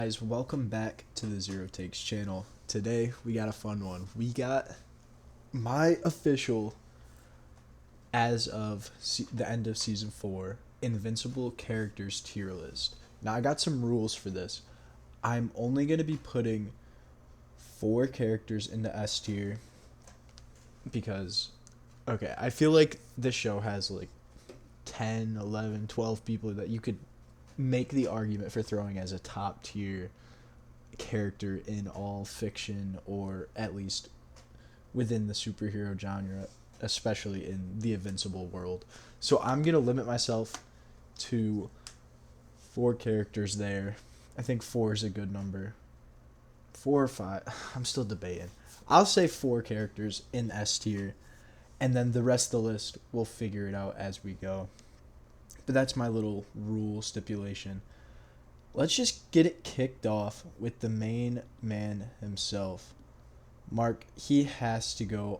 Guys, welcome back to the Zero Takes channel. Today we got a fun one. We got my official, as of the end of season 4, Invincible characters tier list. Now I got some rules for this. I'm only going to be putting 4 characters into S tier because, okay, I feel like this show has like 10, 11, 12 people that you could make the argument for throwing as a top tier character in all fiction, or at least within the superhero genre, especially in the Invincible world. So I'm going to limit myself to 4 characters there. I think 4 is a good number. 4 or 5. I'm still debating. I'll say 4 characters in S tier, and then the rest of the list, we'll figure it out as we go. But that's my little rule stipulation. Let's just get it kicked off with the main man himself. Mark, he has to go,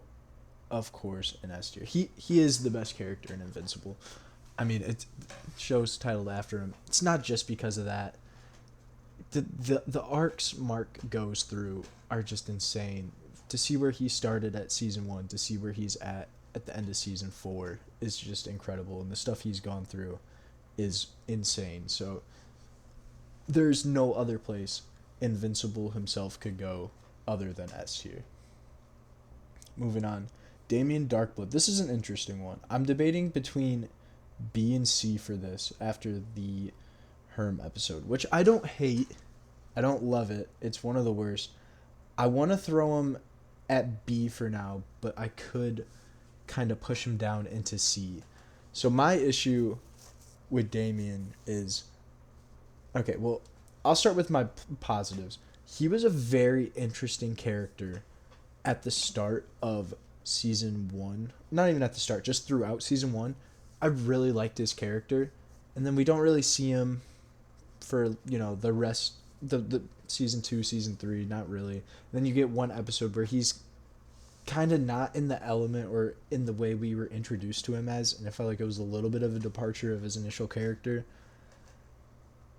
of course, in S tier. He is the best character in Invincible. I mean, it show's titled after him. It's not just because of that. The arcs Mark goes through are just insane. To see where he started at season 1, to see where he's at the end of season 4 is just incredible, and the stuff he's gone through is insane. So there's no other place Invincible himself could go other than S tier. Moving on, Damien Darkblood. This is an interesting one. I'm debating between B and C for this after the Herm episode, which I don't hate. I don't love it. It's one of the worst. I want to throw him at B for now, but I could kind of push him down into C. So my issue with Damien is, okay, well, I'll start with my positives. He was a very interesting character at the start of season 1. Not even at the start, just throughout season 1. I really liked his character, and then we don't really see him for, the rest, the season 2, season 3, not really. And then you get one episode where he's kind of not in the element or in the way we were introduced to him as, and I felt like it was a little bit of a departure of his initial character.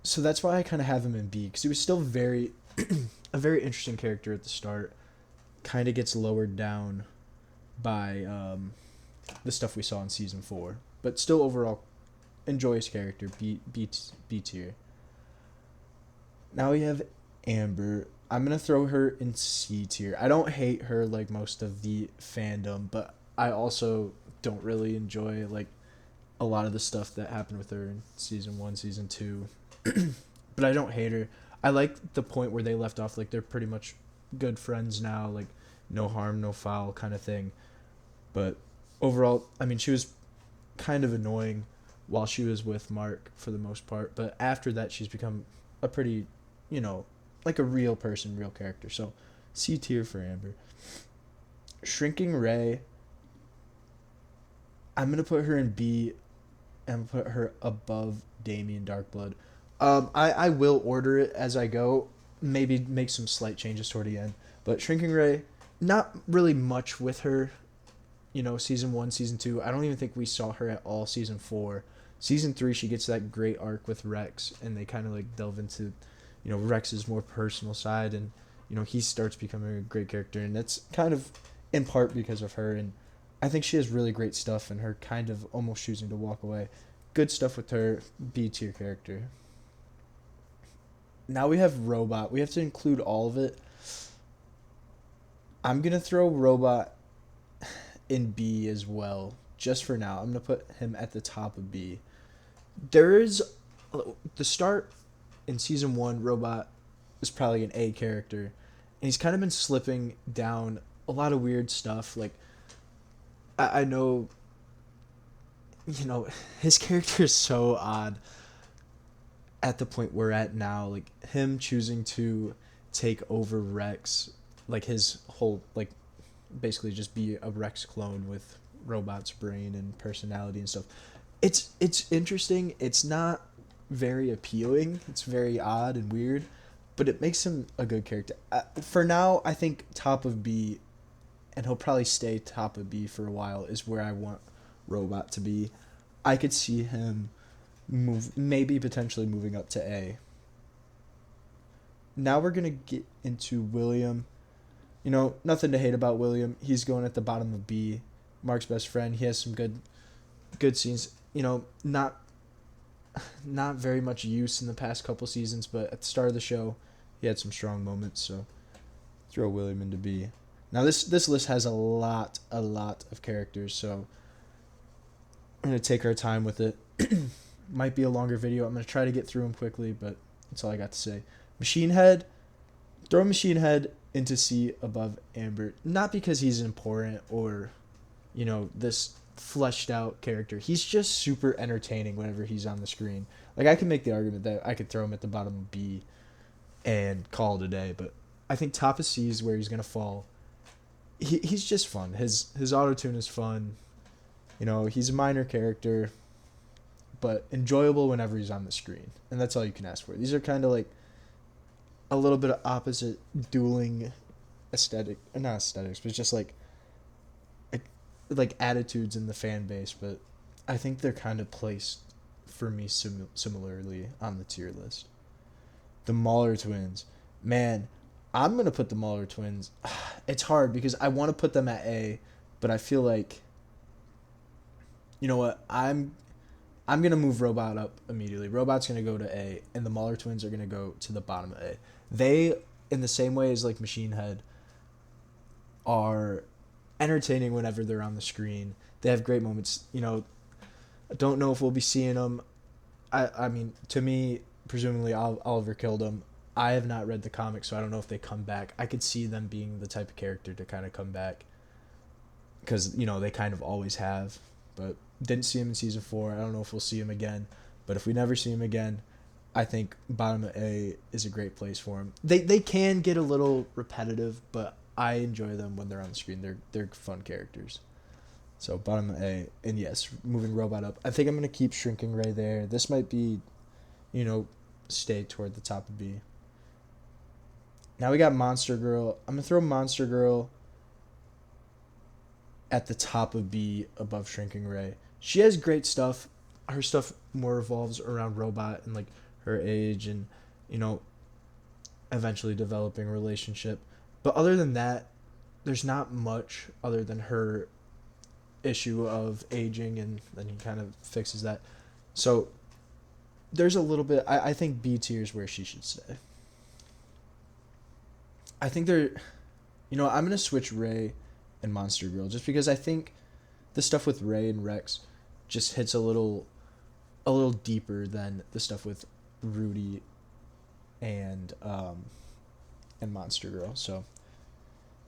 So that's why I kind of have him in B, because he was still very a very interesting character at the start. Kind of gets lowered down by the stuff we saw in season 4, but still overall enjoy his character. B tier. Now we have Amber. I'm going to throw her in C tier. I don't hate her like most of the fandom, but I also don't really enjoy like a lot of the stuff that happened with her in season 1, season 2. But I don't hate her. I like the point where they left off, like they're pretty much good friends now, like no harm, no foul kind of thing. But overall, I mean, she was kind of annoying while she was with Mark for the most part, but after that she's become a pretty, like a real person, real character. So C tier for Amber. Shrinking Ray, I'm going to put her in B and put her above Damien Darkblood. I will order it as I go, maybe make some slight changes toward the end. But Shrinking Ray, not really much with her, season 1, season 2. I don't even think we saw her at all season 4. Season 3, she gets that great arc with Rex, and they kind of like delve into, Rex's more personal side, and, he starts becoming a great character, and that's kind of in part because of her, and I think she has really great stuff, and her kind of almost choosing to walk away. Good stuff with her, B tier character. Now we have Robot. We have to include all of it. I'm going to throw Robot in B as well, just for now. I'm going to put him at the top of B. There is the start in season 1, Robot is probably an A character, and he's kind of been slipping down a lot of weird stuff. Like, I know, his character is so odd at the point we're at now. Like, him choosing to take over Rex, like his whole, like, basically just be a Rex clone with Robot's brain and personality and stuff. It's interesting. It's not very appealing. It's very odd and weird, but it makes him a good character. For now, I think top of B, and he'll probably stay top of B for a while, is where I want Robot to be. I could see him maybe potentially moving up to A. now we're gonna get into William. You know, nothing to hate about William. He's going at the bottom of B. Mark's best friend. He has some good scenes. You know, not very much use in the past couple seasons, but at the start of the show, he had some strong moments. So throw William into B. Now this list has a lot of characters, so I'm gonna take our time with it. Might be a longer video. I'm gonna try to get through them quickly, but that's all I got to say. Machine Head, throw Machine Head into C above Amber, not because he's important or, you know, this fleshed out character. He's just super entertaining whenever he's on the screen. Like, I can make the argument that I could throw him at the bottom of B and call it a day, but I think top of C is where he's gonna fall. He's just fun. His auto tune is fun. You know, he's a minor character, but enjoyable whenever he's on the screen, and that's all you can ask for. These are kind of like a little bit of opposite dueling not aesthetics, but just like attitudes in the fan base. But I think they're kind of placed for me similarly on the tier list. The Mahler twins, man, I'm gonna put the Mahler twins. It's hard because I want to put them at A, but I feel like, you know what, I'm gonna move Robot up immediately. Robot's gonna go to A, and the Mahler twins are gonna go to the bottom of A. They, in the same way as like Machine Head, are entertaining whenever they're on the screen. They have great moments. You know, I don't know if we'll be seeing them. I mean, to me, presumably Oliver killed them. I have not read the comics, so I don't know if they come back. I could see them being the type of character to kind of come back, because, you know, they kind of always have. But didn't see him in season 4. I don't know if we'll see him again. But if we never see him again, I think bottom of A is a great place for him. They can get a little repetitive, but I enjoy them when they're on the screen. They're fun characters. So bottom of A, and yes, moving Robot up. I think I'm gonna keep Shrinking Ray there. This might be, you know, stay toward the top of B. Now we got Monster Girl. I'm gonna throw Monster Girl at the top of B above Shrinking Ray. She has great stuff. Her stuff more revolves around Robot and like her age and, you know, eventually developing a relationship. But other than that, there's not much other than her issue of aging, and then he kind of fixes that. So there's a little bit. I think B tier is where she should stay. I think they're, you know, I'm gonna switch Ray and Monster Girl just because I think the stuff with Ray and Rex just hits a little deeper than the stuff with Rudy and Monster Girl. So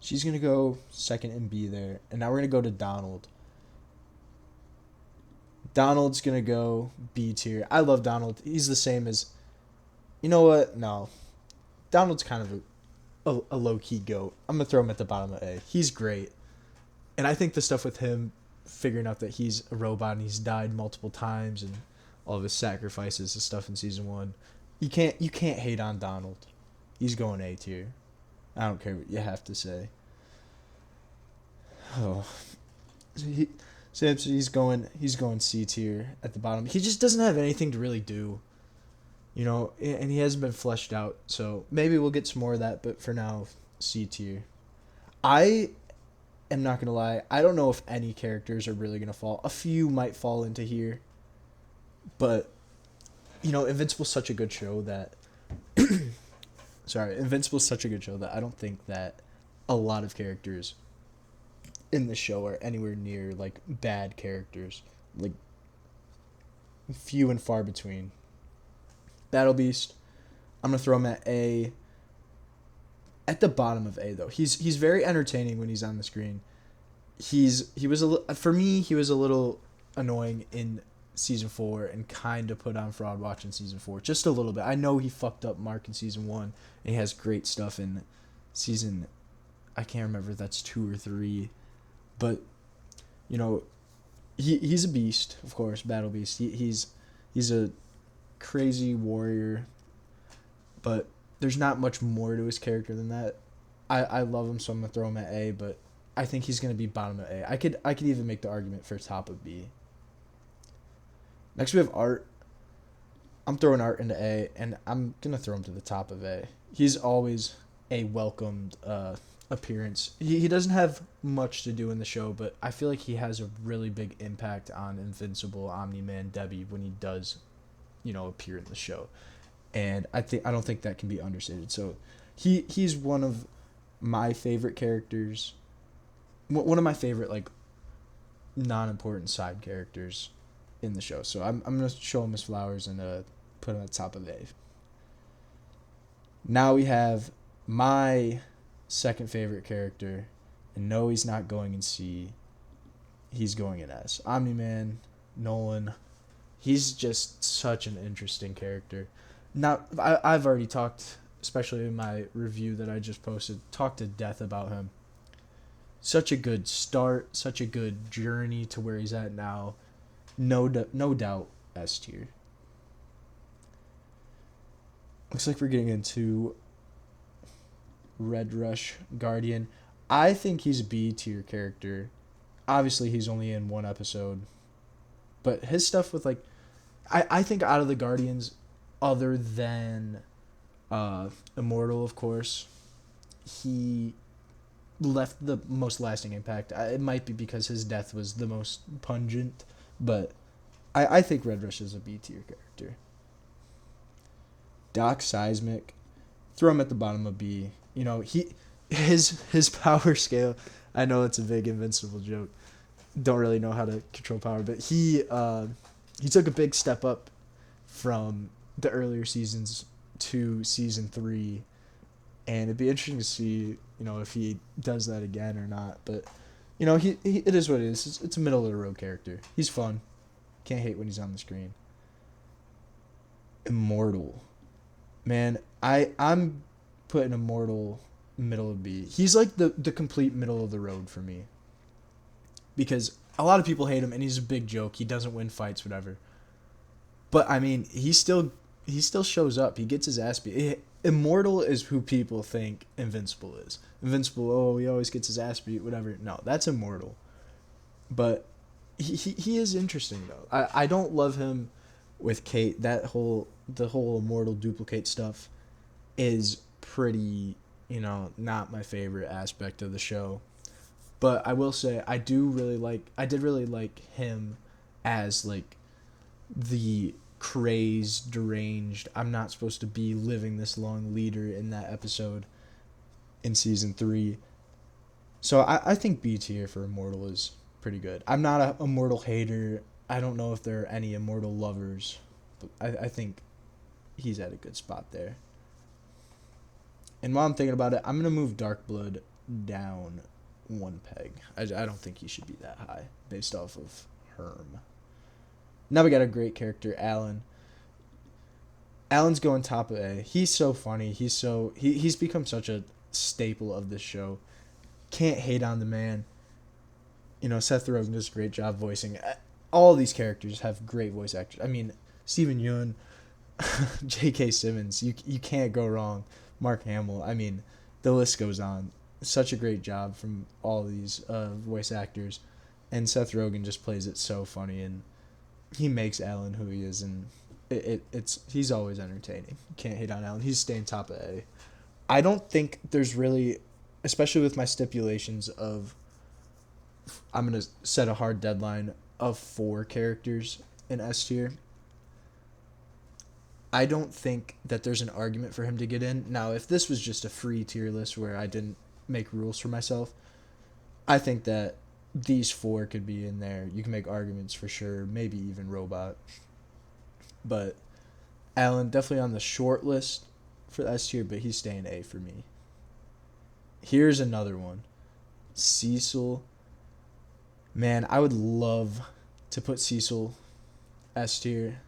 she's gonna go second in B there, and now we're gonna go to Donald. Donald's gonna go B tier. I love Donald. He's the same as, you know what? No, Donald's kind of a low key goat. I'm gonna throw him at the bottom of A. He's great, and I think the stuff with him figuring out that he's a robot and he's died multiple times and all of his sacrifices and stuff in season 1, you can't hate on Donald. He's going A tier. I don't care what you have to say. Oh, he's going C tier at the bottom. He just doesn't have anything to really do, you know, and he hasn't been fleshed out. So maybe we'll get some more of that, but for now, C tier. I am not gonna lie. I don't know if any characters are really gonna fall. A few might fall into here, but, you know, Invincible's such a good show that. Invincible's such a good show that I don't think that a lot of characters in the show are anywhere near like bad characters. Like, few and far between. Battle Beast, I'm gonna throw him at A. At the bottom of A though. He's very entertaining when he's on the screen. He was for me he was a little annoying in season 4 and kind of put on Fraud Watch in season 4 just a little bit. I know he fucked up Mark in season 1 and he has great stuff in season, I can't remember if that's 2 or 3, but, you know, he's a beast, of course. Battle Beast. He's a crazy warrior, but there's not much more to his character than that. I love him, so I'm gonna throw him at A, but I think he's gonna be bottom of A. I could even make the argument for top of B. Next we have Art. I'm throwing Art into A, and I'm gonna throw him to the top of A. He's always a welcomed appearance. He doesn't have much to do in the show, but I feel like he has a really big impact on Invincible, Omni-Man, Debbie when he does, appear in the show. And I don't think that can be understated. So he's one of my favorite characters. One of my favorite like non-important side characters in the show. So I'm gonna show him his flowers and put him at the top of A. Now we have my second favorite character, and no, he's not going in C. He's going in S. Omni-Man, Nolan. He's just such an interesting character. I've already talked, especially in my review that I just posted, talked to death about him. Such a good start, such a good journey to where he's at now. No doubt S tier. Looks like we're getting into Red Rush Guardian. I think he's a B tier character. Obviously, he's only in one episode. But his stuff with, like... I think out of the Guardians, other than Immortal, of course, he left the most lasting impact. It might be because his death was the most pungent, but I think Red Rush is a B tier character. Doc Seismic, throw him at the bottom of B. His power scale, I know it's a big Invincible joke. Don't really know how to control power, but he took a big step up from the earlier seasons to season 3, and it'd be interesting to see, if he does that again or not. But he it is what it is. It's a middle of the road character. He's fun. Can't hate when he's on the screen. Immortal. Man, I'm putting Immortal middle of B. He's like the complete middle of the road for me. Because a lot of people hate him, and he's a big joke. He doesn't win fights, whatever. But, I mean, he still shows up. He gets his ass beat. Immortal is who people think Invincible is. Invincible, he always gets his ass beat, whatever. No, that's Immortal. But he is interesting, though. I don't love him with Kate. The whole Immortal duplicate stuff is pretty, not my favorite aspect of the show. But I will say I did really like him as like the crazed, deranged, I'm not supposed to be living this long leader in that episode in season 3. So I think B tier for Immortal is pretty good. I'm not a Immortal hater. I don't know if there are any Immortal lovers, but I think he's at a good spot there. And while I'm thinking about it, I'm going to move Darkblood down one peg. I don't think he should be that high based off of Herm. Now we got a great character, Alan. Alan's going top of A. He's so funny. He's become such a staple of this show. Can't hate on the man. Seth Rogen does a great job voicing. All these characters have great voice actors. I mean, Steven Yeun, J.K. Simmons. You can't go wrong. Mark Hamill. I mean, the list goes on. Such a great job from all these voice actors, and Seth Rogen just plays it so funny, and he makes Alan who he is, and he's always entertaining. You can't hate on Alan. He's staying top of A. I don't think there's really, especially with my stipulations of, I'm gonna set a hard deadline of 4 characters in S tier. I don't think that there's an argument for him to get in. Now, if this was just a free tier list where I didn't make rules for myself, I think that these 4 could be in there. You can make arguments for sure, maybe even Robot. But Alan definitely on the short list for S tier, but he's staying A for me. Here's another one. Cecil. Man, I would love to put Cecil S tier.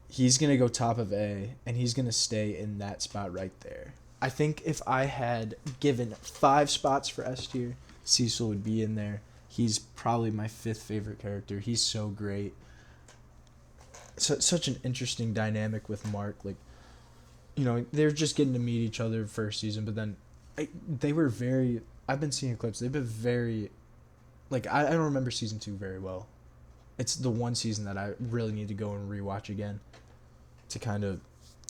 He's going to go top of A, and he's going to stay in that spot right there. I think if I had given 5 spots for S tier, Cecil would be in there. He's probably my 5th favorite character. He's so great. Such an interesting dynamic with Mark. Like, they're just getting to meet each other first season, but then they were very... I've been seeing clips. They've been very... Like, I don't remember season 2 very well. It's the one season that I really need to go and rewatch again. to kind of,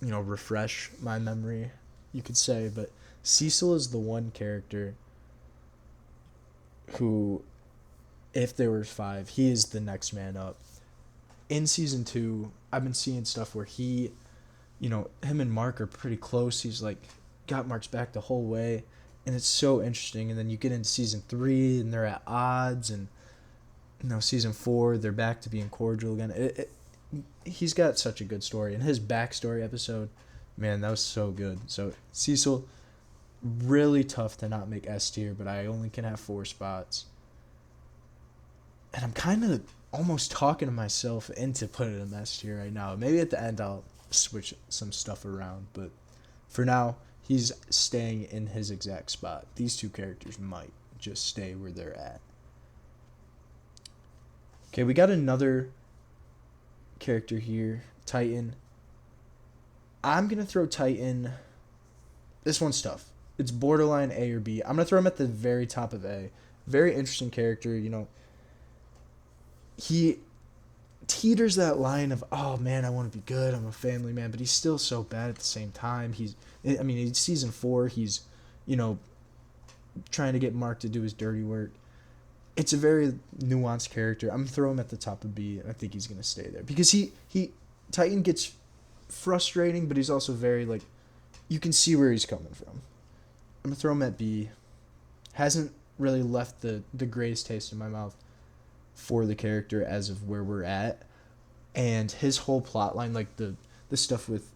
refresh my memory, you could say. But Cecil is the one character who, if there were 5, he is the next man up. In season 2, I've been seeing stuff where him and Mark are pretty close. He's like got Mark's back the whole way, and it's so interesting. And then you get into season 3, and they're at odds, and season 4, they're back to being cordial again. He's got such a good story, and his backstory episode, man, that was so good. So Cecil, really tough to not make S tier, but I only can have 4 spots, and I'm kind of almost talking to myself into putting him S tier right now. Maybe at the end I'll switch some stuff around, but for now he's staying in his exact spot. These 2 characters might just stay where they're at. Okay, we got another character here, Titan. I'm gonna throw Titan. This one's tough. It's borderline A or B. I'm gonna throw him at the very top of A. Very interesting character. He teeters that line of, oh man, I want to be good, I'm a family man, but he's still so bad at the same time. In season 4, he's, trying to get Mark to do his dirty work. It's a very nuanced character. I'm going to throw him at the top of B, and I think he's going to stay there. Because Titan gets frustrating, but he's also very, you can see where he's coming from. I'm going to throw him at B. Hasn't really left the greatest taste in my mouth for the character as of where we're at. And his whole plot line, the stuff with,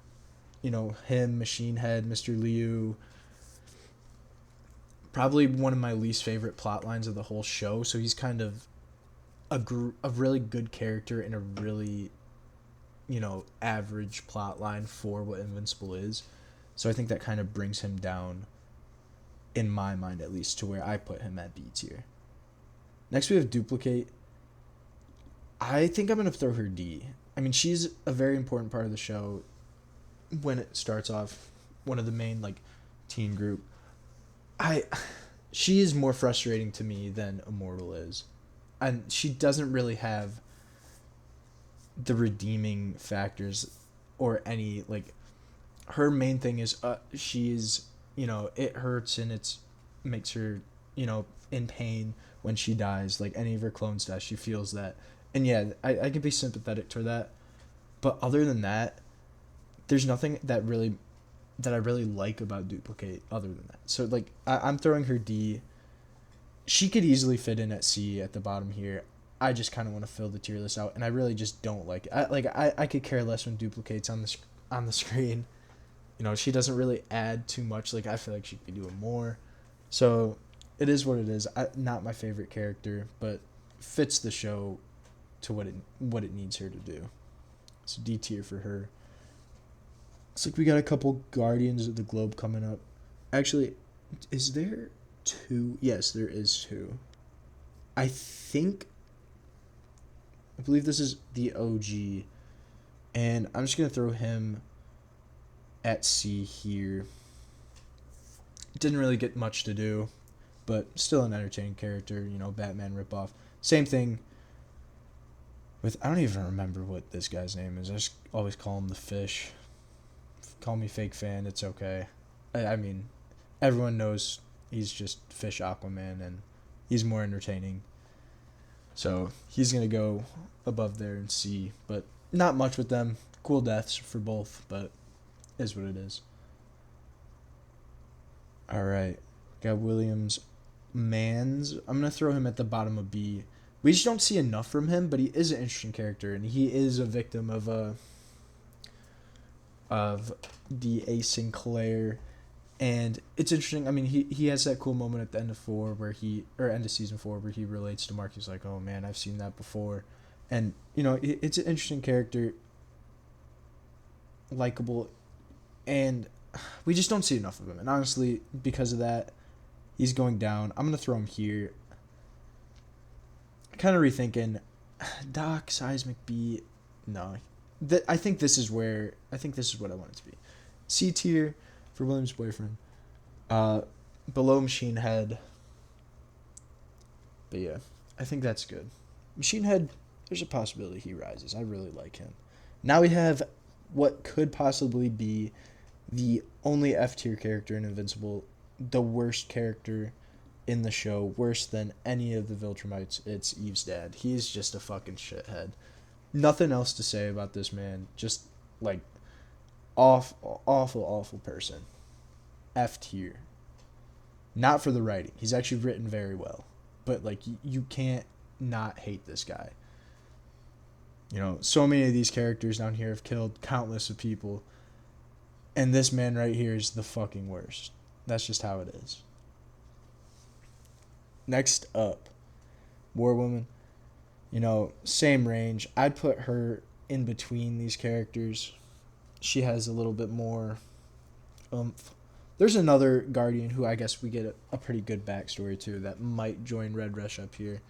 him, Machine Head, Mr. Liu, probably one of my least favorite plot lines of the whole show. So he's kind of a really good character in a really, average plot line for what Invincible is. So I think that kind of brings him down, in my mind at least, to where I put him at B tier. Next we have Duplicate. I think I'm going to throw her D. She's a very important part of the show when it starts off, one of the main, teen group. She is more frustrating to me than Immortal is. And she doesn't really have the redeeming factors or any, her main thing is she's, it hurts and it makes her, in pain when she dies. Like any of her clones die, she feels that. And yeah, I can be sympathetic to that. But other than that, there's nothing that I really like about Duplicate other than that. So I'm throwing her D. She could easily fit in at C at the bottom here. I just kind of want to fill the tier list out, and I really just don't like it. I could care less when Duplicate's on the screen. She doesn't really add too much. I feel like she could be doing more. So it is what it is. Not my favorite character, but fits the show to what it needs her to do. So D tier for her. Looks like we got a couple Guardians of the Globe coming up. Actually, is there 2? Yes, there is 2. I believe this is the OG, and I'm just going to throw him at C here. Didn't really get much to do, but still an entertaining character, Batman ripoff. Same thing with, I don't even remember what this guy's name is. I just always call him the Fish. Call me fake fan, it's okay. Everyone knows he's just Fish Aquaman, and he's more entertaining. So he's going to go above there in C, but not much with them. Cool deaths for both, but is what it is. All right. Got Williams Mans. I'm going to throw him at the bottom of B. We just don't see enough from him, but he is an interesting character, and he is a victim of the A. Sinclair. And it's interesting. He has that cool moment at the end of end of season 4 where he relates to Mark. He's like, oh man, I've seen that before. And, it's an interesting character, likable, and we just don't see enough of him. And honestly, because of that, he's going down. I'm going to throw him here. Kind of rethinking, Doc, Seismic B, no. I think this is what I want it to be. C tier for William's boyfriend. Below Machine Head. But yeah, I think that's good. Machine Head, there's a possibility he rises. I really like him. Now we have what could possibly be the only F tier character in Invincible, the worst character in the show, worse than any of the Viltrumites. It's Eve's dad. He's just a fucking shithead. Nothing else to say about this man. Just like awful person. F tier. Not for the writing. He's actually written very well, but like you can't not hate this guy. You know, so many of these characters down here have killed countless of people, and this man right here is the fucking worst. That's just how it is. Next up, War Woman. You know, same range. I'd put her in between these characters. She has a little bit more oomph. There's another Guardian who I guess we get a pretty good backstory to that might join Red Rush up here.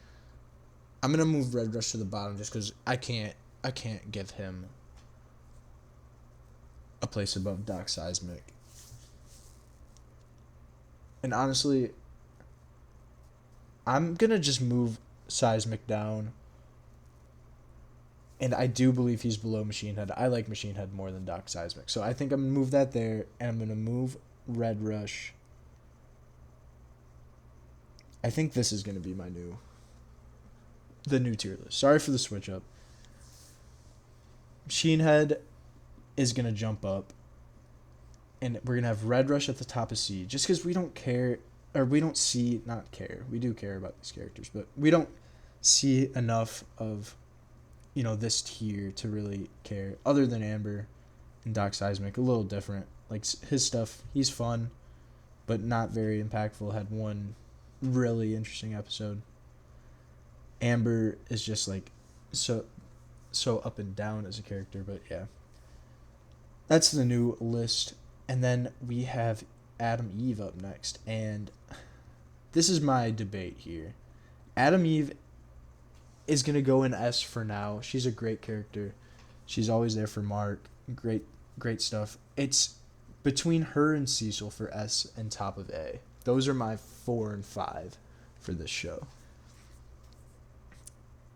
I'm gonna move Red Rush to the bottom just because I can't give him a place above Doc Seismic. And honestly, I'm gonna just move Seismic down. And I do believe he's below Machine Head. I like Machine Head more than Doc Seismic. So I think I'm gonna move that there, and I'm gonna move Red Rush. I think this is gonna be the new tier list. Sorry for the switch up. Machine Head is gonna jump up, and we're gonna have Red Rush at the top of C, just because we don't care, or we don't see, not care, we do care about these characters, but we don't see enough of, you know, this tier to really care, other than Amber and Doc Seismic. A little different. Like, his stuff, he's fun, but not very impactful. Had one really interesting episode. Amber is just like so up and down as a character, but yeah. That's the new list. And then we have Adam Eve up next, and this is my debate here. Adam Eve is going to go in S for now. She's a great character. She's always there for Mark. Great stuff. It's between her and Cecil for S and top of A. Those are my 4 and 5 for this show.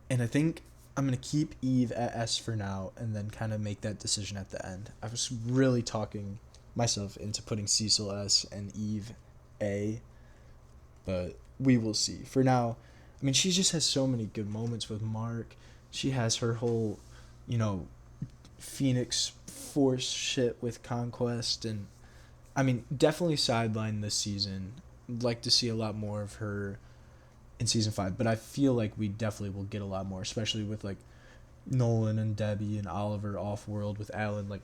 And I think I'm going to keep Eve at S for now and then kind of make that decision at the end. I was really talking myself into putting Cecil S and Eve A, but we will see. For now, I mean, she just has so many good moments with Mark. She has her whole, you know, Phoenix Force shit with Conquest, and I mean, definitely sidelined this season. I'd like to see a lot more of her in season 5, but I feel like we definitely will get a lot more, especially with like Nolan and Debbie and Oliver off-world with Alan. Like,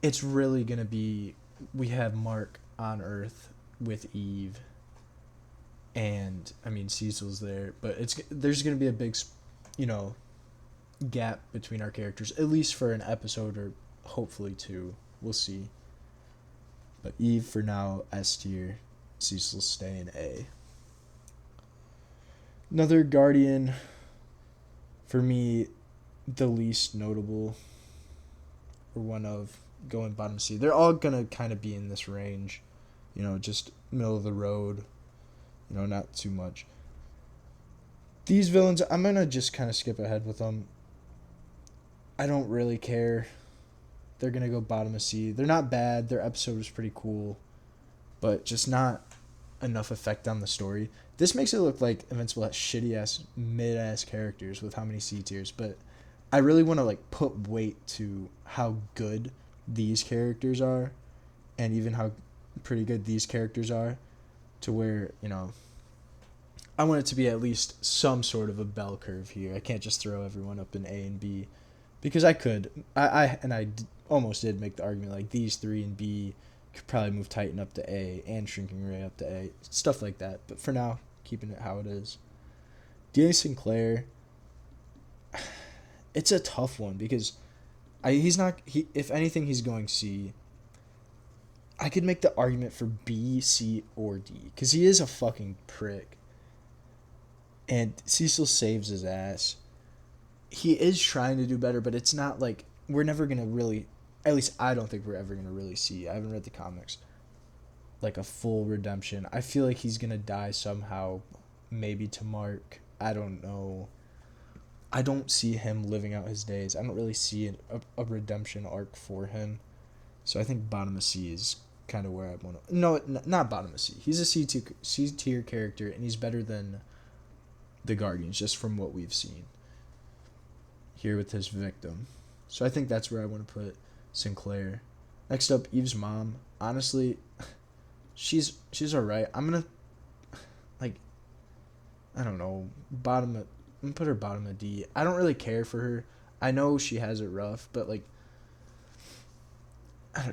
it's really gonna be, we have Mark on Earth with Eve, and I mean Cecil's there, but there's gonna be a big, you know, gap between our characters, at least for an episode or hopefully 2. We'll see. But Eve for now S tier, Cecil stay in A. Another Guardian, for me, the least notable, or one of, going bottom C. They're all gonna kind of be in this range, you know, just middle of the road, you know, not too much. These villains, I'm gonna just kind of skip ahead with them. I don't really care. They're gonna go bottom of C. They're not bad. Their episode was pretty cool, but just not enough effect on the story. This makes it look like Invincible has shitty ass, mid ass characters with how many C tiers, but I really want to like put weight to how good these characters are, and even how pretty good these characters are, to where, you know, I want it to be at least some sort of a bell curve here. I can't just throw everyone up in A and B, because I could. I almost did make the argument like these 3 and B could probably move Titan up to A and Shrinking Ray up to A, stuff like that. But for now, keeping it how it is. D.A. Sinclair, it's a tough one because if anything, he's going C. I could make the argument for B, C, or D, because he is a fucking prick. And Cecil saves his ass. He is trying to do better, but it's not like, we're never going to really, at least I don't think we're ever going to really see, I haven't read the comics, like a full redemption. I feel like he's going to die somehow, maybe to Mark. I don't know. I don't see him living out his days. I don't really see a redemption arc for him. So I think bottom of C is kind of where I want to. No, not bottom of C. He's a C tier character, and he's better than the Guardians just from what we've seen here with his victim. So I think that's where I want to put Sinclair. Next up, Eve's mom. Honestly, she's alright. I'm gonna like I don't know bottom. I'm gonna put her bottom of D. I don't really care for her. I know she has it rough, but like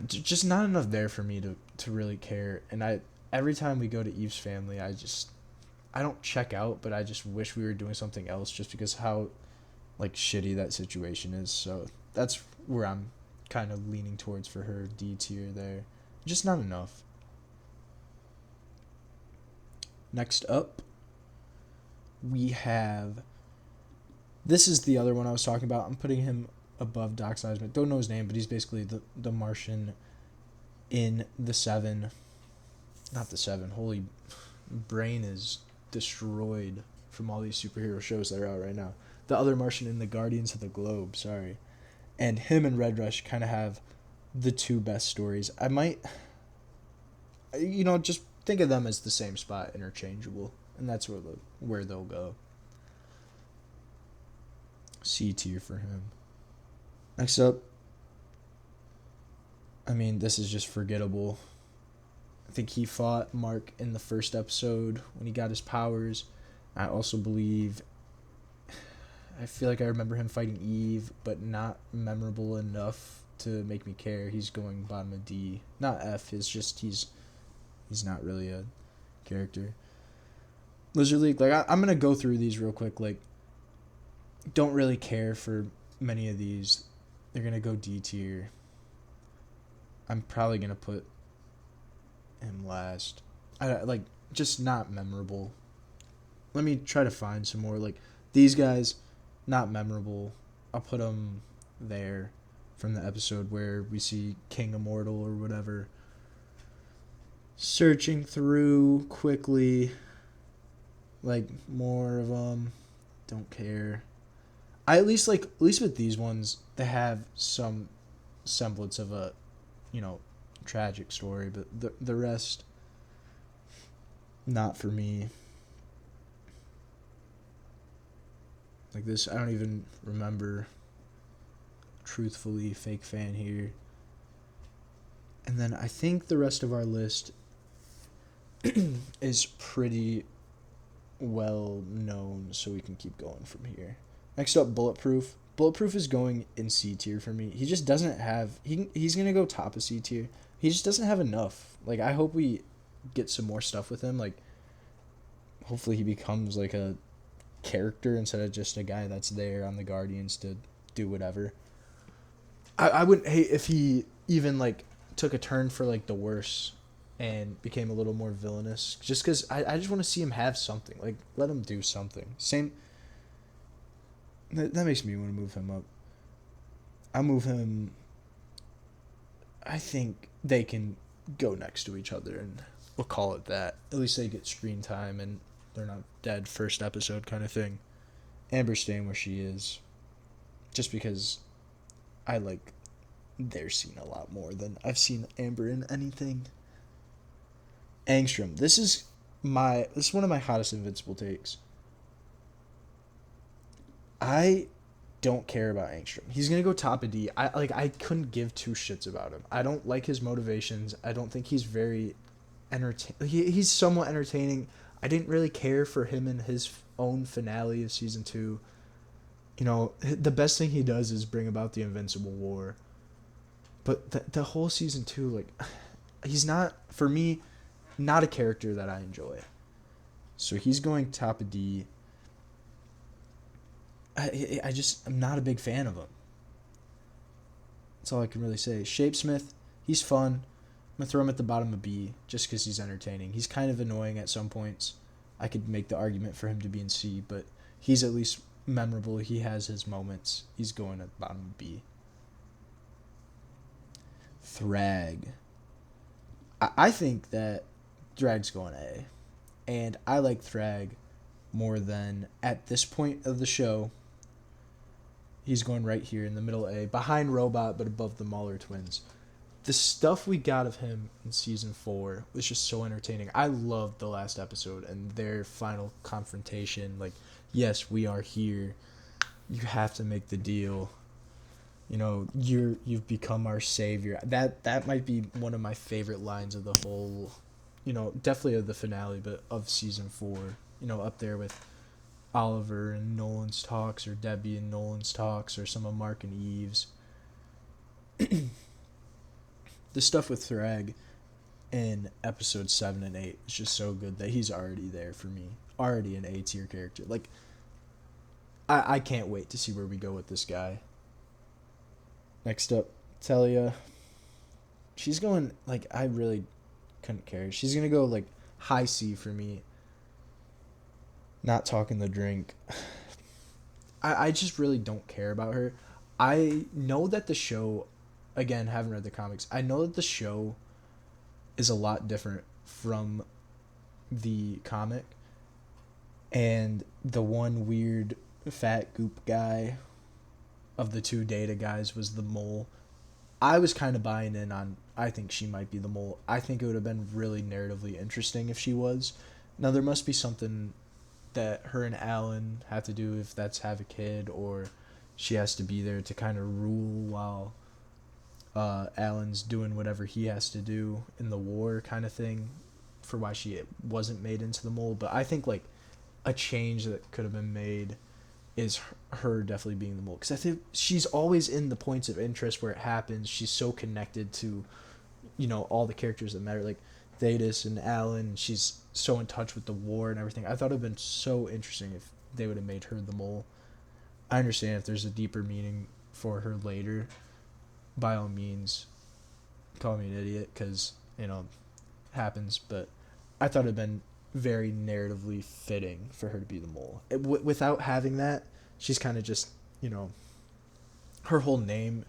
just not enough there for me to really care. And every time we go to Eve's family, I don't check out, but I just wish we were doing something else just because how like shitty that situation is. So that's where I'm kind of leaning towards for her. D tier there. Just not enough. Next up, we have, this is the other one I was talking about. I'm putting him above Doc Seismic. Don't know his name, but he's basically the Martian in the Seven. Not the Seven. Holy brain is destroyed from all these superhero shows that are out right now. The other Martian in the Guardians of the Globe, sorry. And him and Red Rush kind of have the two best stories. I might, just think of them as the same spot, interchangeable. And that's where they'll go. C tier for him. Next up, this is just forgettable. I think he fought Mark in the first episode when he got his powers. I also believe, I feel like I remember him fighting Eve, but not memorable enough to make me care. He's going bottom of D. Not F, it's just he's not really a character. Lizard League, I'm going to go through these real quick. Don't really care for many of these. They're going to go D tier. I'm probably going to put him last. Just not memorable. Let me try to find some more. These guys, not memorable. I'll put them there from the episode where we see King Immortal or whatever. Searching through quickly. More of them. Don't care. At least with these ones, they have some semblance of a, tragic story, but the rest, not for me. This, I don't even remember. Truthfully, fake fan here. And then I think the rest of our list is pretty well known, so we can keep going from here. Next up, Bulletproof. Bulletproof is going in C tier for me. He just doesn't have... He's going to go top of C tier. He just doesn't have enough. I hope we get some more stuff with him. Hopefully he becomes, a character instead of just a guy that's there on the Guardians to do whatever. I wouldn't hate if he even, took a turn for, the worse and became a little more villainous. Just because I just want to see him have something. Let him do something. Same... That makes me want to move him up. I'll move him... I think they can go next to each other, and we'll call it that. At least they get screen time, and they're not dead first episode kind of thing. Amber's staying where she is. Just because I like their scene a lot more than I've seen Amber in anything. Angstrom. This is one of my hottest Invincible takes. I don't care about Angstrom. He's going to go top of D. I couldn't give two shits about him. I don't like his motivations. I don't think he's very he's somewhat entertaining. I didn't really care for him in his own finale of season 2. The best thing he does is bring about the Invincible War. But the whole season 2, he's not, for me, not a character that I enjoy. So he's going top of D. I'm not a big fan of him. That's all I can really say. Shapesmith, he's fun. I'm going to throw him at the bottom of B just because he's entertaining. He's kind of annoying at some points. I could make the argument for him to be in C, but he's at least memorable. He has his moments. He's going at the bottom of B. Thrag. I think that Thrag's going A. And I like Thrag more than, at this point of the show, He's going right here in the middle A, behind Robot, but above the Mauler twins. The stuff we got of him in season 4 was just so entertaining. I loved the last episode and their final confrontation. Like, yes, we are here. You have to make the deal. You've become our savior. That might be one of my favorite lines of the whole, definitely of the finale, but of season 4. Up there with Oliver and Nolan's talks, or Debbie and Nolan's talks, or some of Mark and Eve's. The stuff with Thrag in episode 7 and 8 is just so good that he's already there for me. Already an A tier character. Like, I can't wait to see where we go with this guy. Next up, Telia. She's going, like, I really couldn't care. She's going to go, like, high C for me. Not talking the drink. I just really don't care about her. I know that the show, again, haven't read the comics. I know that the show is a lot different from the comic. And the one weird fat goop guy of the two Data guys was the mole. I was kind of buying in on, I think she might be the mole. I think it would have been really narratively interesting if she was. Now, there must be something that her and Alan have to do, if that's have a kid, or she has to be there to kind of rule while Alan's doing whatever he has to do in the war kind of thing, for why she wasn't made into the mole. But I think, like, a change that could have been made is her definitely being the mole, because I think she's always in the points of interest where it happens. She's so connected to, all the characters that matter, like Thetis and Alan. She's so in touch with the war and everything. I thought it would have been so interesting if they would have made her the mole. I understand if there's a deeper meaning for her later, by all means, call me an idiot, because, happens, but I thought it would have been very narratively fitting for her to be the mole. Without having that, she's kind of just, her whole name,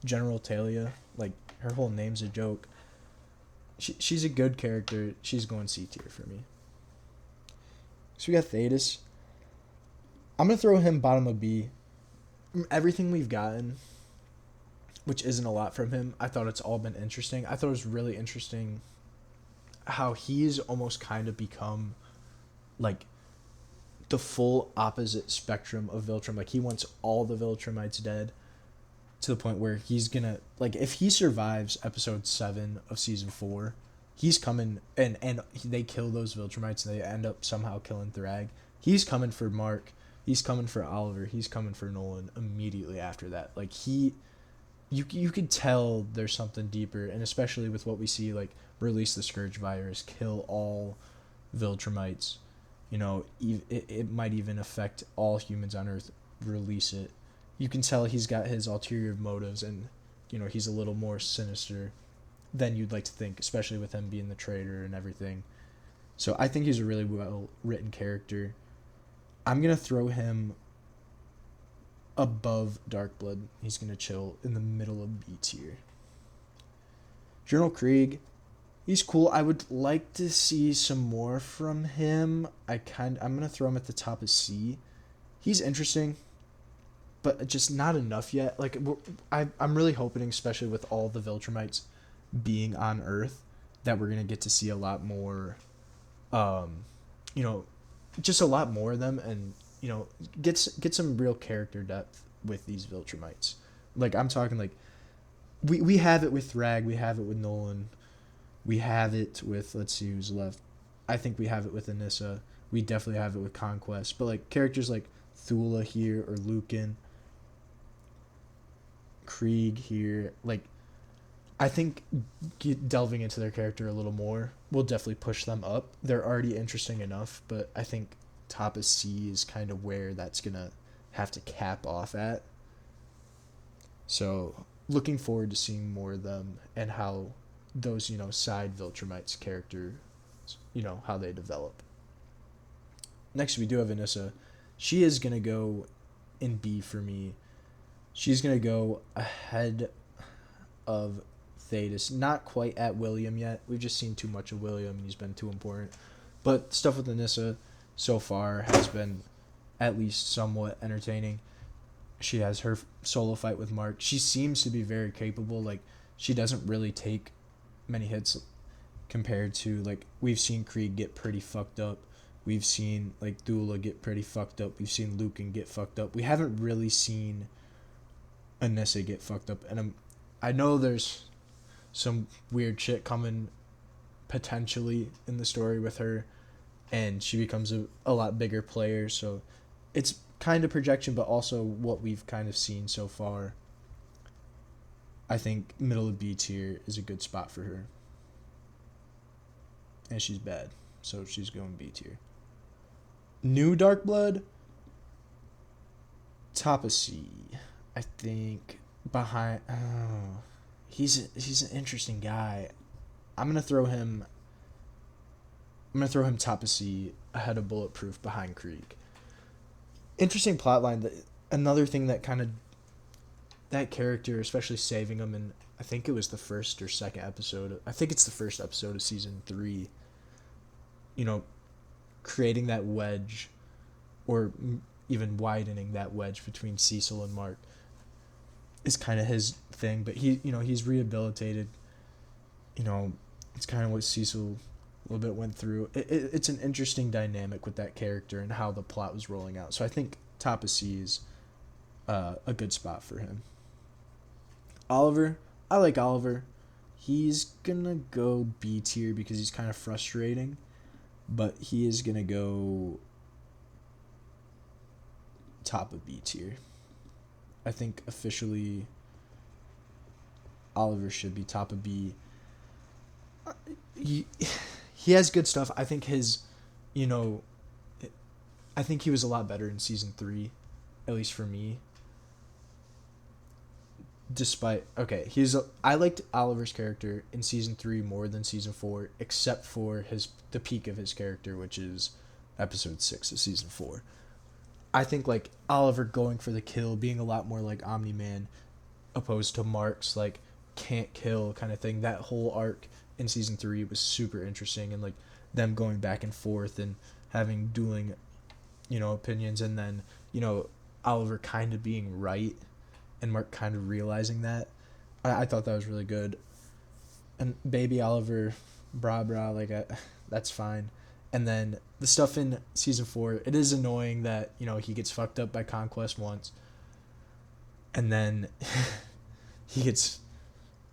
General Talia, like, her whole name's a joke. She's a good character. She's going C tier for me. So we got Thetis. I'm going to throw him bottom of B. Everything we've gotten, which isn't a lot from him, I thought it's all been interesting. I thought it was really interesting how he's almost kind of become, like, the full opposite spectrum of Viltrum. Like, he wants all the Viltrumites dead, to the point where he's gonna, like, if he survives episode 7 of season 4, he's coming, and they kill those Viltrumites, and they end up somehow killing Thrag. He's coming for Mark. He's coming for Oliver. He's coming for Nolan immediately after that. Like, you could tell there's something deeper, and especially with what we see, like, release the Scourge virus, kill all Viltrumites. It might even affect all humans on Earth. Release it. You can tell he's got his ulterior motives, and, he's a little more sinister than you'd like to think, especially with him being the traitor and everything. So I think he's a really well-written character. I'm going to throw him above Darkblood. He's going to chill in the middle of B tier. General Krieg, he's cool. I would like to see some more from him. I'm going to throw him at the top of C. He's interesting, but just not enough yet. Like, I'm really hoping, especially with all the Viltrumites being on Earth, that we're going to get to see a lot more, just a lot more of them, and, get some real character depth with these Viltrumites. Like, I'm talking, like, we have it with Thrag, we have it with Nolan, we have it with, let's see who's left. I think we have it with Anissa. We definitely have it with Conquest. But, like, characters like Thula here, or Lucan, Krieg here, like, I think delving into their character a little more will definitely push them up. They're already interesting enough, but I think top of C is kind of where that's gonna have to cap off at. So, looking forward to seeing more of them and how those, side Viltrumites characters, how they develop. Next, we do have Anissa. She is gonna go in B for me. She's gonna go ahead of Thetis. Not quite at William yet. We've just seen too much of William, and he's been too important. But stuff with Anissa so far has been at least somewhat entertaining. She has her solo fight with Mark. She seems to be very capable. Like, she doesn't really take many hits compared to, like, we've seen Krieg get pretty fucked up. We've seen, like, Dula get pretty fucked up. We've seen Lucan get fucked up. We haven't really seen Anissa get fucked up. And I know there's some weird shit coming potentially in the story with her, and she becomes a lot bigger player. So it's kind of projection, but also what we've kind of seen so far. I think middle of B tier is a good spot for her. And she's bad, so she's going B tier. New Dark Blood, top of C. I think behind. Oh, he's an interesting guy. I'm gonna throw him top of C ahead of Bulletproof behind Krieg. Interesting plotline. Another thing that kind of, that character, especially saving him in, I think it was the first or second episode. I think it's the first episode of season 3. You know, creating that wedge, or even widening that wedge between Cecil and Mark, is kind of his thing. But he's rehabilitated. It's kind of what Cecil a little bit went through. It's an interesting dynamic with that character and how the plot was rolling out. So I think top of C is a good spot for him. Oliver, I like Oliver. He's gonna go B tier because he's kind of frustrating, but he is gonna go top of B tier. I think officially Oliver should be top of B. He has good stuff. I think I think he was a lot better in season 3, at least for me. I liked Oliver's character in season 3 more than season 4, except for the peak of his character, which is episode 6 of season 4. I think, like, Oliver going for the kill, being a lot more like Omni-Man, opposed to Mark's, like, can't kill kind of thing. That whole arc in season 3 was super interesting, and, like, them going back and forth and having dueling, opinions, and then, Oliver kind of being right and Mark kind of realizing that. I thought that was really good. And baby Oliver, that's fine. And then the stuff in season 4, it is annoying that, he gets fucked up by Conquest once. And then he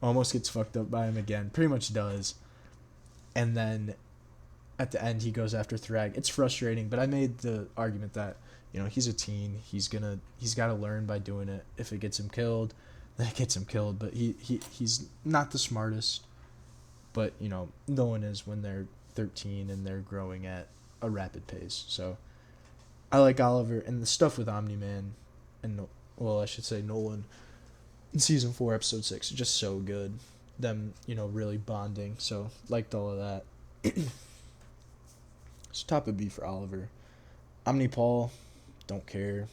almost gets fucked up by him again. Pretty much does. And then at the end he goes after Thrag. It's frustrating, but I made the argument that, he's a teen. He's got to learn by doing it. If it gets him killed, then it gets him killed. But he's not the smartest. But, no one is when they're 13 and they're growing at a rapid pace. So I like Oliver, and the stuff with Omni-Man and, I should say Nolan in season 4, episode 6, is just so good. Them, really bonding. So liked all of that. It's top of B for Oliver. Omni-Paul, don't care.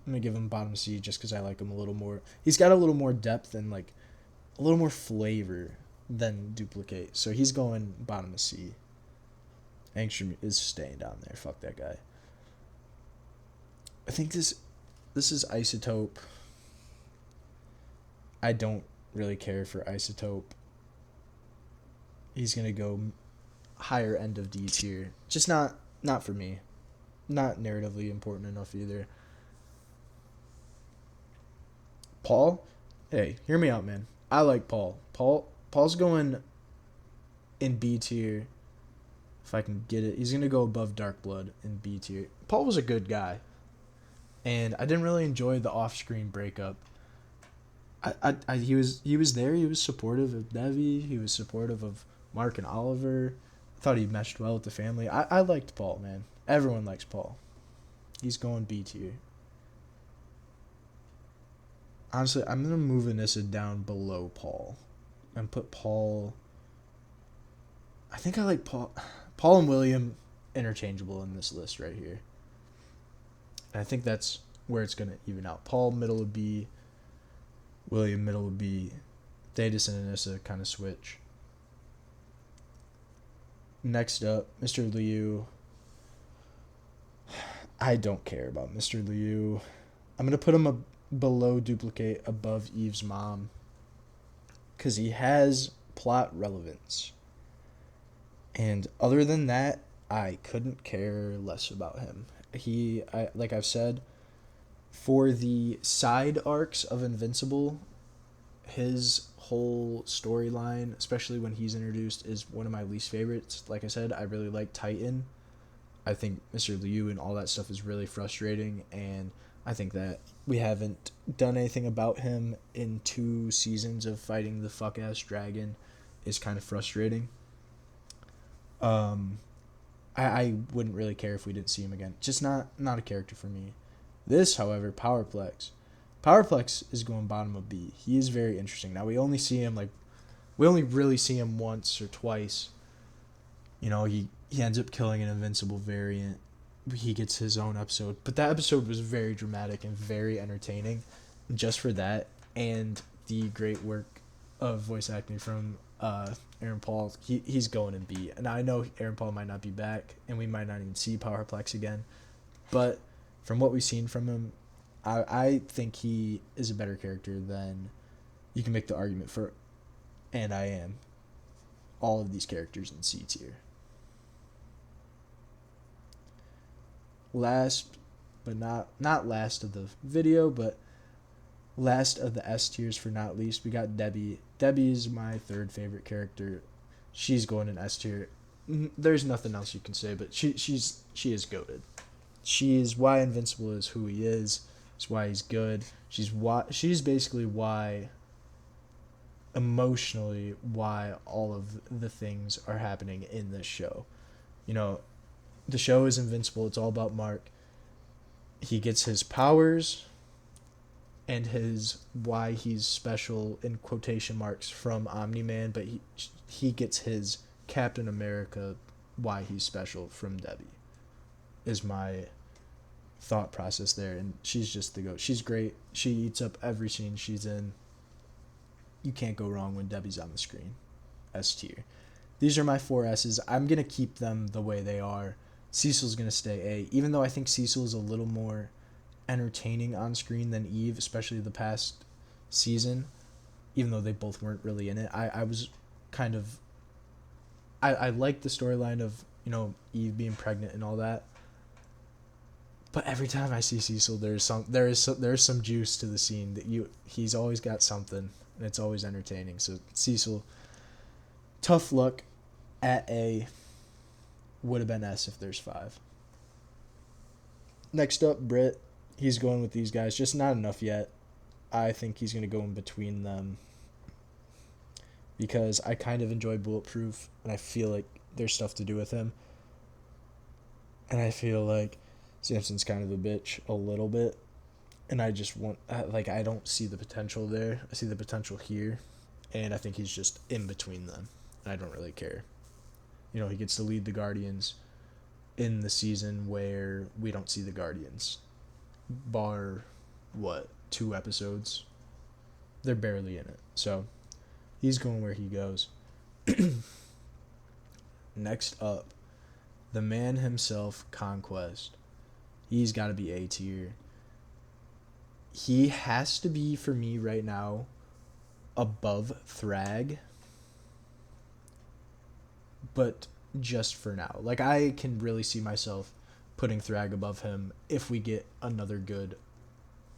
I'm going to give him bottom C just because I like him a little more. He's got a little more depth and, like, a little more flavor than Duplicate. So he's going bottom of C. Angstrom is staying down there. Fuck that guy. I think this is Isotope. I don't really care for Isotope. He's going to go higher end of D tier. Just not for me. Not narratively important enough either. Paul, hey, hear me out, man. I like Paul. Paul's going in B tier. If I can get it, he's gonna go above Dark Blood in B tier. Paul was a good guy, and I didn't really enjoy the off-screen breakup. He was there. He was supportive of Devi. He was supportive of Mark and Oliver. I thought he meshed well with the family. I liked Paul, man. Everyone likes Paul. He's going B tier. Honestly, I'm going to move Anissa down below Paul and put Paul... I think I like Paul and William interchangeable in this list right here. And I think that's where it's going to even out. Paul, middle of B. William, middle of B. Datus and Anissa kind of switch. Next up, Mr. Liu. I don't care about Mr. Liu. I'm going to put him below duplicate, above Eve's mom, because he has plot relevance. And other than that, I couldn't care less about him. Like I've said, for the side arcs of Invincible, his whole storyline, especially when he's introduced, is one of my least favorites. Like I said, I really like Titan. I think Mr. Liu and all that stuff is really frustrating, and I think that we haven't done anything about him in 2 seasons of fighting the fuck ass dragon is kind of frustrating. I wouldn't really care if we didn't see him again. Just not a character for me. This, however, Powerplex. Powerplex is going bottom of B. He is very interesting. Now we only really see him once or twice. You know, he ends up killing an Invincible variant. He gets his own episode. But that episode was very dramatic and very entertaining just for that, and the great work of voice acting from Aaron Paul. He's going in B. And I know Aaron Paul might not be back, and we might not even see Powerplex again. But from what we've seen from him, I think he is a better character than you can make the argument for, and I am, all of these characters in C tier. Last, but not last of the video, but last of the S tiers for not least, we got Debbie. Debbie's my third favorite character. She's going in S tier. There's nothing else you can say, but she is goated. She is why Invincible is who he is. It's why he's good. She's basically why, emotionally, why all of the things are happening in this show. You know, the show is Invincible. It's all about Mark. He gets his powers and his why he's special in quotation marks from Omni-Man, but he gets his Captain America why he's special from Debbie, is my thought process there. And she's just the goat. She's great. She eats up every scene she's in. You can't go wrong when Debbie's on the screen. S tier. These are my 4 S's. I'm going to keep them the way they are. Cecil's going to stay A, even though I think Cecil is a little more entertaining on screen than Eve, especially the past season, even though they both weren't really in it. I was kind of, I liked the storyline of, you know, Eve being pregnant and all that, but every time I see Cecil, there's some juice to the scene that he's always got something, and it's always entertaining. So Cecil, tough luck at A. Would have been S if there's 5. Next up, Britt. He's going with these guys. Just not enough yet. I think he's going to go in between them, because I kind of enjoy Bulletproof, and I feel like there's stuff to do with him. And I feel like Samson's kind of a bitch a little bit. And I just I don't see the potential there. I see the potential here. And I think he's just in between them. And I don't really care. You know, he gets to lead the Guardians in the season where we don't see the Guardians. Bar, 2 episodes? They're barely in it. So, he's going where he goes. Next up, the man himself, Conquest. He's got to be A tier. He has to be, for me right now, above Thrag. But just for now. Like, I can really see myself putting Thrag above him if we get another good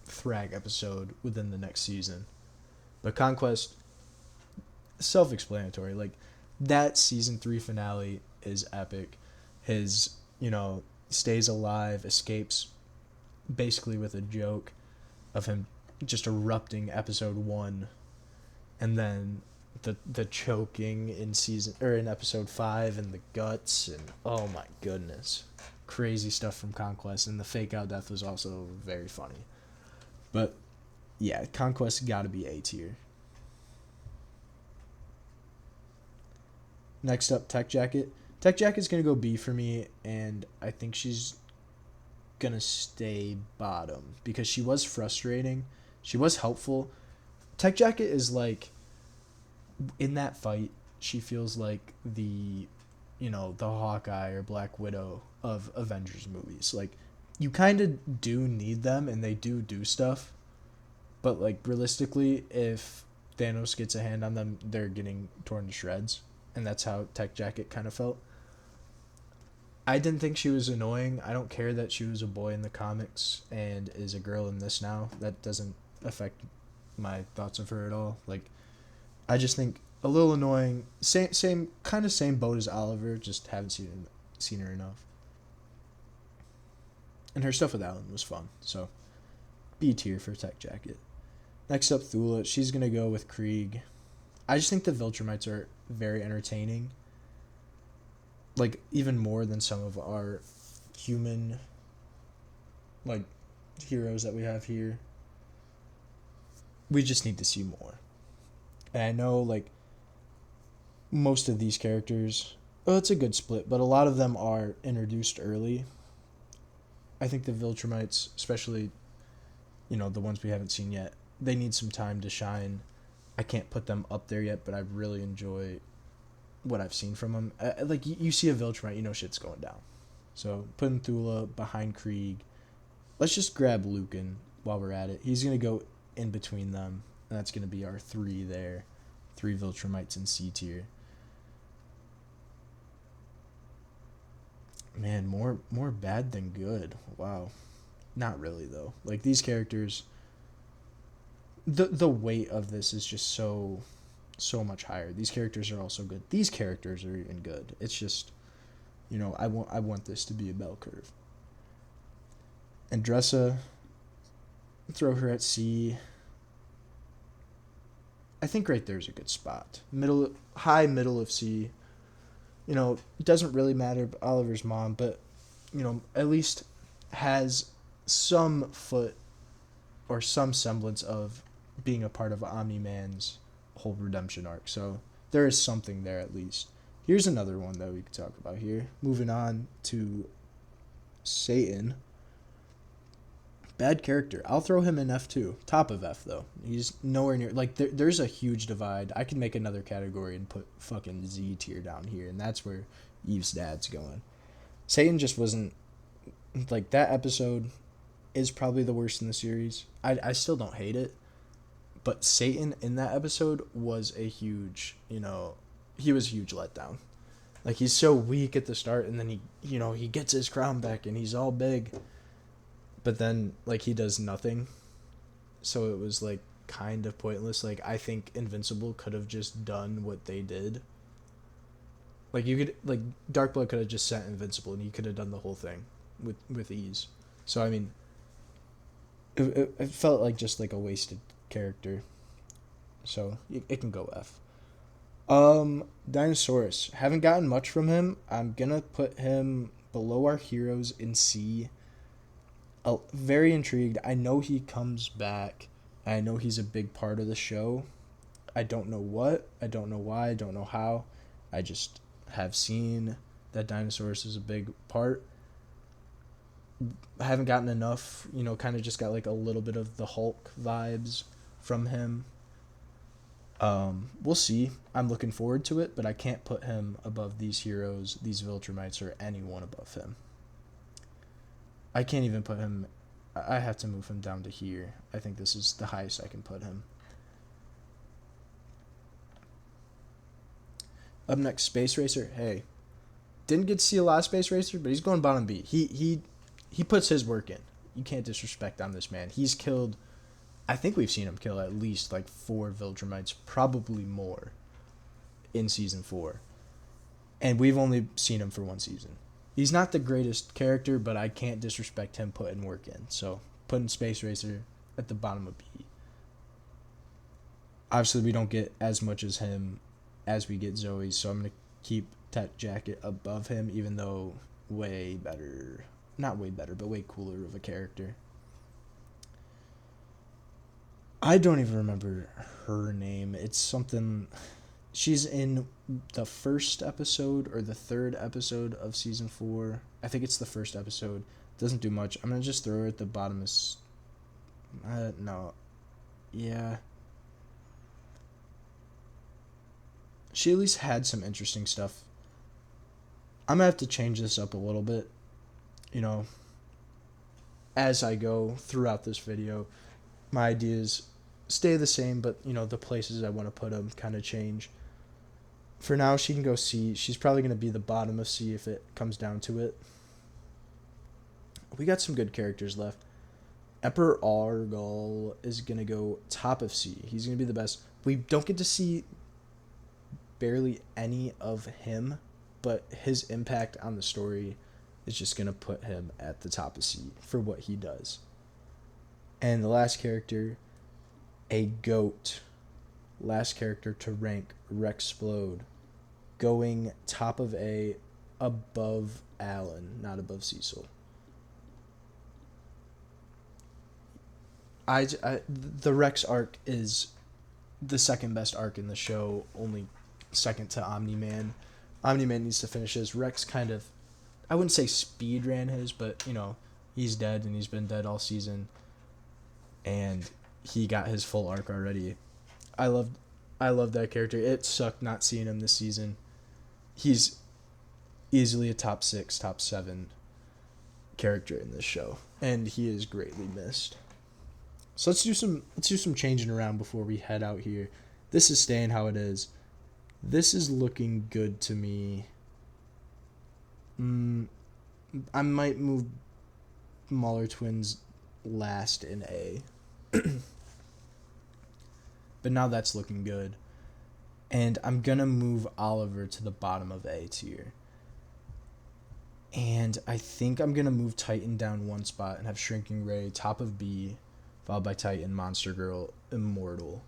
Thrag episode within the next season. But Conquest, self-explanatory. Like, that season 3 finale is epic. His, stays alive, escapes basically with a joke of him just erupting episode 1, and then the choking in episode 5, and the guts, and oh my goodness, crazy stuff from Conquest. And the fake out death was also very funny. But yeah, Conquest got to be A tier. Next up, Tech Jacket. Tech Jacket's gonna go B for me, and I think she's gonna stay bottom because she was frustrating. She was helpful. Tech Jacket is like, in that fight, she feels like the Hawkeye or Black Widow of Avengers movies. Like, you kind of do need them, and they do stuff, But like realistically, if Thanos gets a hand on them, they're getting torn to shreds, and that's how Tech Jacket kind of felt. I didn't think she was annoying. I don't care that she was a boy in the comics and is a girl in this now. That doesn't affect my thoughts of her at all. Like, I just think a little annoying. Same kind of same boat as Oliver. Just haven't seen her enough. And her stuff with Alan was fun. So, B tier for Tech Jacket. Next up, Thula. She's gonna go with Krieg. I just think the Viltrumites are very entertaining. Like, even more than some of our human, like, heroes that we have here. We just need to see more. And I know, like, most of these characters, it's a good split, but a lot of them are introduced early. I think the Viltrumites, especially, the ones we haven't seen yet, they need some time to shine. I can't put them up there yet, but I really enjoy what I've seen from them. Like, you see a Viltrumite, shit's going down. So, putting Thula behind Krieg. Let's just grab Lucan while we're at it. He's going to go in between them, and that's going to be our 3 there. 3 Viltrumites in C tier. Man, more bad than good. Wow. Not really, though. Like, these characters, the weight of this is just so much higher. These characters are also good. These characters are even good. It's just, I want this to be a bell curve. Andressa, throw her at C. I think right there's a good spot. High middle of C. It doesn't really matter Oliver's mom, but, at least has some foot or some semblance of being a part of Omni-Man's whole redemption arc. So there is something there at least. Here's another one that we could talk about here. Moving on to Satan. Bad character. I'll throw him in F2. Top of F, though. He's nowhere near... Like, there's a huge divide. I could make another category and put fucking Z tier down here, and that's where Eve's dad's going. Satan just wasn't... Like, that episode is probably the worst in the series. I still don't hate it, but Satan in that episode was a huge... he was a huge letdown. Like, he's so weak at the start, and then he gets his crown back, and he's all big... But then, like, he does nothing. So it was, like, kind of pointless. Like, I think Invincible could have just done what they did. Like, Darkblood could have just sent Invincible, and he could have done the whole thing with ease. So, I mean, it felt like just, like, a wasted character. So, it can go F. Dinosaurus. Haven't gotten much from him. I'm gonna put him below our heroes in C. Very intrigued. I know he comes back. I know he's a big part of the show. I don't know what. I don't know why. I don't know how. I just have seen that Dinosaurus is a big part. I haven't gotten enough. Kind of just got like a little bit of the Hulk vibes from him. We'll see. I'm looking forward to it, but I can't put him above these heroes, these Viltrumites, or anyone above him. I can't even put him... I have to move him down to here. I think this is the highest I can put him. Up next, Space Racer. Hey, didn't get to see a lot of Space Racer, but he's going bottom B. He puts his work in. You can't disrespect on this man. He's killed... I think we've seen him kill at least like 4 Viltrumites, probably more, in Season 4. And we've only seen him for 1 season. He's not the greatest character, but I can't disrespect him putting work in. So, putting Space Racer at the bottom of B. Obviously, we don't get as much as him as we get Zoe, so I'm going to keep Tech Jacket above him, even though way better... Not way better, but way cooler of a character. I don't even remember her name. It's something... She's in the first episode or the 3rd episode of Season 4. I think it's the first episode. Doesn't do much. I'm going to just throw her at the bottom of... no. Yeah. She at least had some interesting stuff. I'm going to have to change this up a little bit. As I go throughout this video. My ideas stay the same, but the places I want to put them kind of change. For now, she can go C. She's probably going to be the bottom of C if it comes down to it. We got some good characters left. Emperor Argal is going to go top of C. He's going to be the best. We don't get to see barely any of him, but his impact on the story is just going to put him at the top of C for what he does. And the last character, a goat. Last character to rank, Rexplode. Going top of A, above Alan, not above Cecil. The Rex arc is the second best arc in the show, only second to Omni-Man. Omni-Man needs to finish his. Rex kind of, I wouldn't say speed ran his, but, he's dead and he's been dead all season. And he got his full arc already. I love that character. It sucked not seeing him this season. He's easily a top 6, top 7 character in this show, and he is greatly missed. So let's do some changing around before we head out here. This is staying how it is. This is looking good to me. I might move Muller Twins last in A. But now that's looking good. And I'm going to move Oliver to the bottom of A tier. And I think I'm going to move Titan down one spot and have Shrinking Ray top of B, followed by Titan, Monster Girl, Immortal.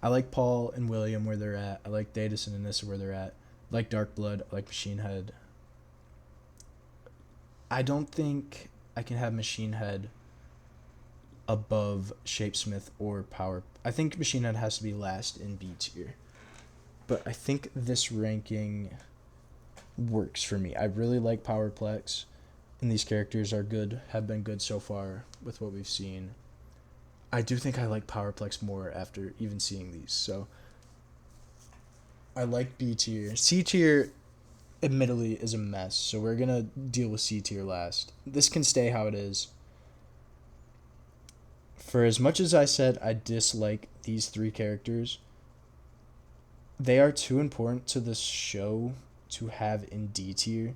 I like Paul and William where they're at. I like Datus and Anissa where they're at. I like Dark Blood. I like Machine Head. I don't think I can have Machine Head above Shapesmith or Power. I think Machine Head has to be last in B tier. But I think this ranking works for me. I really like Powerplex, and these characters are good, have been good so far with what we've seen. I do think I like Powerplex more after even seeing these, so I like B tier. C tier, admittedly, is a mess, so we're going to deal with C tier last. This can stay how it is. For as much as I said I dislike these three characters, they are too important to the show to have in D tier,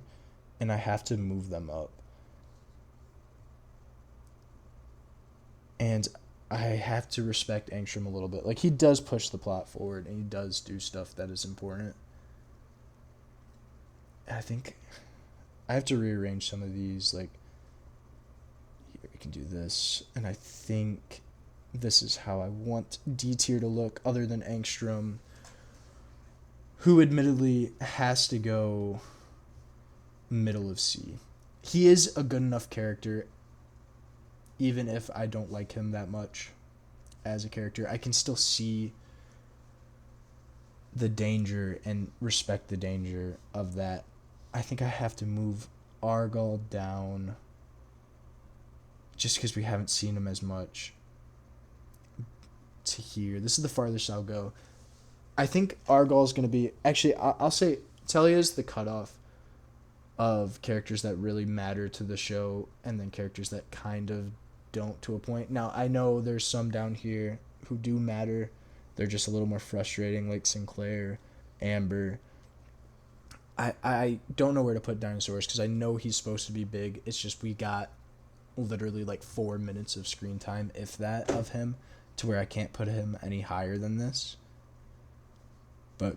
and I have to move them up. And I have to respect Angstrom a little bit. Like, he does push the plot forward, and he does do stuff that is important. And I think I have to rearrange some of these. Like, here we can do this, and I think this is how I want D tier to look, other than Angstrom, who admittedly has to go middle of C. He is a good enough character, even if I don't like him that much as a character. I can still see the danger and respect the danger of that. I think I have to move Argal down just because we haven't seen him as much to here. This is the farthest I'll go. I think Argal is going to be... Actually, I'll say Talia is the cutoff of characters that really matter to the show, and then characters that kind of don't to a point. Now, I know there's some down here who do matter. They're just a little more frustrating, like Sinclair, Amber. I don't know where to put Dinosaurs because I know he's supposed to be big. It's just we got literally like 4 minutes of screen time, if that, of him, to where I can't put him any higher than this. But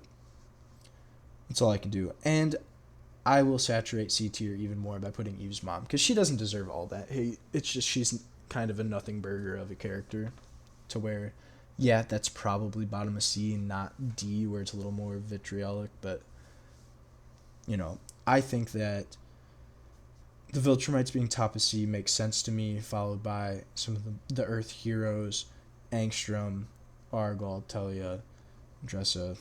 that's all I can do. And I will saturate C tier even more by putting Eve's mom, because she doesn't deserve all that. It's just she's kind of a nothing burger of a character, to where, yeah, that's probably bottom of C, not D, where it's a little more vitriolic. But, I think that the Viltrumites being top of C makes sense to me, followed by some of the Earth heroes, Angstrom, Argal, Telia, Dressa,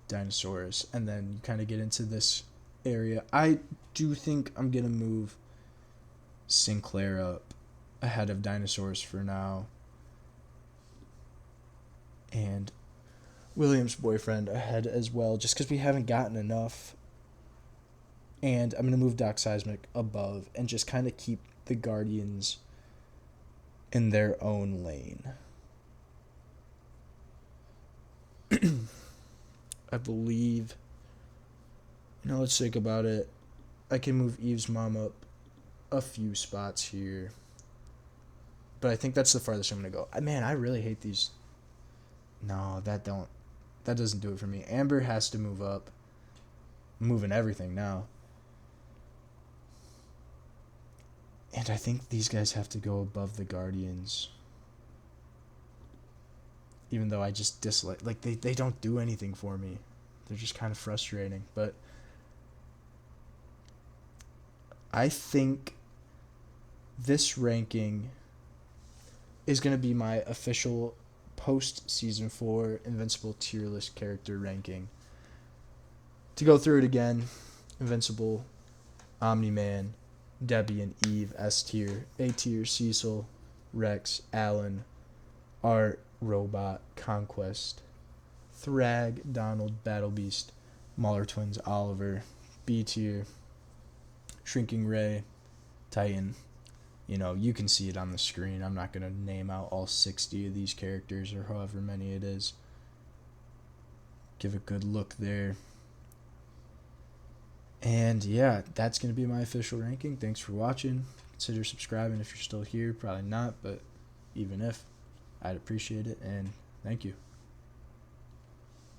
Dinosaurs, and then you kind of get into this area. I do think I'm going to move Sinclair up ahead of Dinosaurs for now, and William's boyfriend ahead as well, just because we haven't gotten enough. And I'm going to move Doc Seismic above and just kind of keep the Guardians in their own lane. I believe. Now let's think about it. I can move Eve's mom up a few spots here. But I think that's the farthest I'm going to go. Man, I really hate these. No, that doesn't do it for me. Amber has to move up. I'm moving everything now. And I think these guys have to go above the Guardians. Even though I just dislike... Like, they don't do anything for me. They're just kind of frustrating. But I think this ranking is going to be my official post-Season 4 Invincible tier list character ranking. To go through it again, Invincible, Omni-Man, Debbie and Eve, S tier. A tier, Cecil, Rex, Alan, Art, Robot, Conquest, Thrag, Donald, Battle Beast, Mauler Twins, Oliver. B tier, Shrinking Ray, Titan. You know, you can see it on the screen. I'm not going to name out all 60 of these characters or however many it is. Give a good look there. And yeah, that's going to be my official ranking. Thanks for watching. Consider subscribing if you're still here. Probably not, but even if, I'd appreciate it. And thank you.